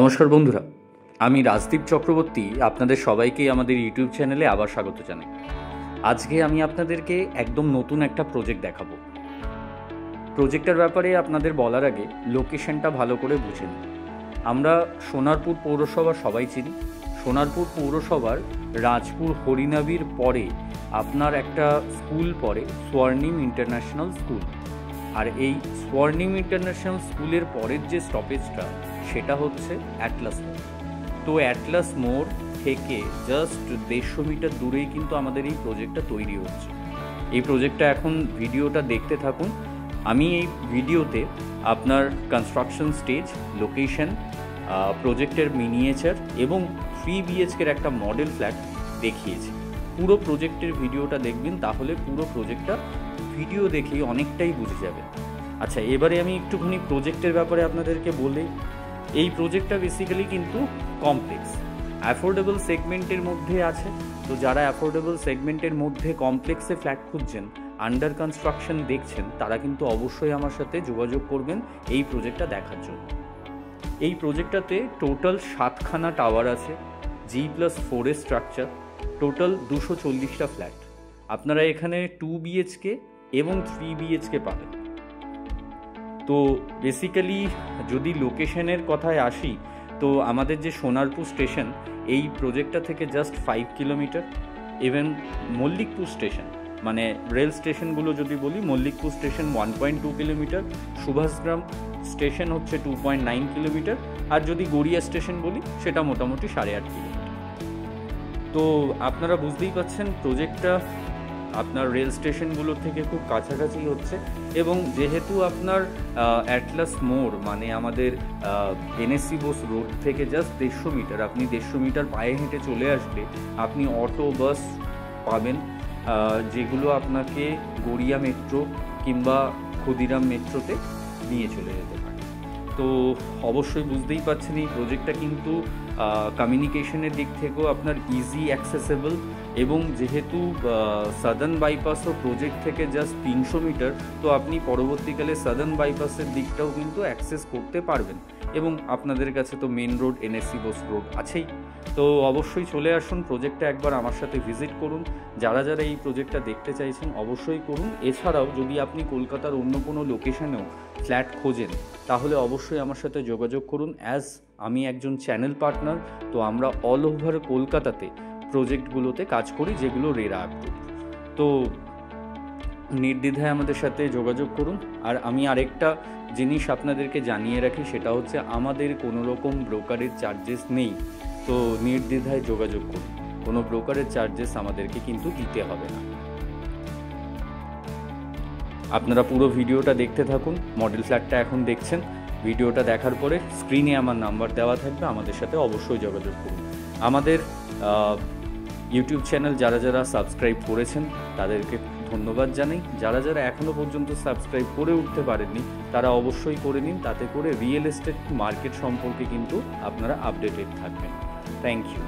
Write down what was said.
নমস্কার বন্ধুরা, আমি রাজদীপ চক্রবর্তী আপনাদের সবাইকে আমাদের ইউটিউব চ্যানেলে আবার স্বাগত জানাই। আজকে আমি আপনাদেরকে একদম নতুন একটা প্রজেক্ট দেখাবো। প্রজেক্টের ব্যাপারে আপনাদের বলার আগে লোকেশনটা ভালো করে বুঝে নিন। আমরা সোনারপুর পৌরসভা সবাই চিনি। সোনারপুর পৌরসভার রাজপুর হরিনাবির পরে আপনার একটা স্কুল পড়ে, স্বর্ণিম ইন্টারন্যাশনাল স্কুল। আর এই স্বর্ণিম ইন্টারন্যাশনাল স্কুলের পরের যে স্টপেজটা সেটা হচ্ছে অ্যাটলাস মোড়। তো অ্যাটলাস মোড় থেকে জাস্ট 150 মিটার দূরেই কিন্তু আমাদের এই প্রজেক্টটা তৈরি হচ্ছে। এই প্রজেক্টটা এখন ভিডিওটা দেখতে থাকুন। আমি এই ভিডিওতে আপনার কনস্ট্রাকশন স্টেজ, লোকেশন, প্রজেক্টের মিনিয়েচার এবং 3 BHKর একটা মডেল ফ্ল্যাট দেখিয়েছি। পুরো প্রজেক্টের ভিডিওটা দেখবেন, তাহলে পুরো প্রজেক্টটা ভিডিও দেখেই অনেকটাই বুঝে যাবে। আচ্ছা, এবারে আমি একটুখানি প্রজেক্টের ব্যাপারে আপনাদেরকে বলি। এই প্রজেক্টটা বেসিক্যালি কিন্তু কমপ্লেক্স, অ্যাফোর্ডেবল সেগমেন্টের মধ্যে আছে। তো যারা অ্যাফোর্ডেবল সেগমেন্টের মধ্যে কমপ্লেক্সে ফ্ল্যাট খুঁজছেন, আন্ডার কনস্ট্রাকশন দেখছেন, তারা কিন্তু অবশ্যই আমার সাথে যোগাযোগ করবেন এই প্রজেক্টটা দেখার জন্য। এই প্রজেক্টটাতে টোটাল 7খানা টাওয়ার আছে, G+4 স্ট্রাকচার, টোটাল 240টা ফ্ল্যাট। আপনারা এখানে 2 BHK এবং 3 BHK পাবেন। তো বেসিক্যালি যদি লোকেশনের কথায় আসি, তো আমাদের যে সোনারপুর স্টেশন, এই প্রজেক্টটা থেকে just 5 kilometre. Even Mallikpur station, মানে রেল স্টেশনগুলো যদি বলি, Mallikpur station 1.2 kilometre, Subhashgram station হচ্ছে 2.9 কিলোমিটার, আর যদি গড়িয়া স্টেশন বলি সেটা মোটামুটি 8.5 কিলোমিটার। তো আপনারা বুঝতেই পাচ্ছেন প্রজেক্টটা আপনার রেল স্টেশনগুলো থেকে খুব কাছাকাছি হচ্ছে। এবং যেহেতু আপনার অ্যাটলাস মোড় মানে আমাদের NSC বোস রোড থেকে জাস্ট 150 মিটার, আপনি 150 মিটার পায়ে হেঁটে চলে আসলে আপনি অটো, বাস পাবেন, যেগুলো আপনাকে গড়িয়া মেট্রো কিংবা ক্ষুদিরাম মেট্রোতে নিয়ে চলে যেতে পারে। তো অবশ্যই বুঝতেই পারছেন এই প্রজেক্টটা কিন্তু কমিউনিকেশনের দিক থেকেও আপনার ইজি অ্যাক্সেসেবল। এবং যেহেতু সাদার্ন বাইপাসও প্রজেক্ট থেকে জাস্ট 300 মিটার, তো আপনি পরবর্তীকালে সাদার্ন বাইপাসের দিকটাও কিন্তু অ্যাক্সেস করতে পারবেন। এবং আপনাদের কাছে তো main road NSC Bose road আছেই। তো অবশ্যই চলে আসুন, প্রজেক্টটা একবার আমার সাথে ভিজিট করুন। যারা যারা এই প্রজেক্টটা দেখতে চাইছেন অবশ্যই করুন। এছাড়াও যদি আপনি কলকাতার অন্য কোনো লোকেশনেও ফ্ল্যাট খোঁজেন, তাহলে অবশ্যই আমার সাথে যোগাযোগ করুন। আমি একজন চ্যানেল পার্টনার, তো আমরা অল ওভার কলকাতাতে প্রজেক্টগুলোতে কাজ করি, যেগুলো রেরা অ্যাপ্রুভ। তো নির্দ্বিধায় আমাদের সাথে যোগাযোগ করুন। আর আমি আরেকটা জিনিস আপনাদেরকে জানিয়ে রাখি, সেটা হচ্ছে আমাদের কোনো রকম ব্রোকারের চার্জেস নেই। তো নির্দ্বিধায় যোগাযোগ করুন, কোনো ব্রোকারের চার্জেস আমাদেরকে কিন্তু দিতে হবে না। আপনারা পুরো ভিডিওটা দেখতে থাকুন। মডেল ফ্ল্যাটটা এখন দেখছেন। ভিডিওটা দেখার পরে স্ক্রিনে আমার নাম্বার দেওয়া থাকবে, আমাদের সাথে অবশ্যই যোগাযোগ করুন। আমাদের ইউটিউব চ্যানেল যারা যারা সাবস্ক্রাইব করেছেন তাদেরকে ধন্যবাদ জানাই। যারা যারা এখনও পর্যন্ত সাবস্ক্রাইব করে উঠতে পারেননি, তারা অবশ্যই করে নিন। তাতে করে রিয়েল এস্টেট মার্কেট সম্পর্কে কিন্তু আপনারা আপডেটেড থাকবেন। Thank you.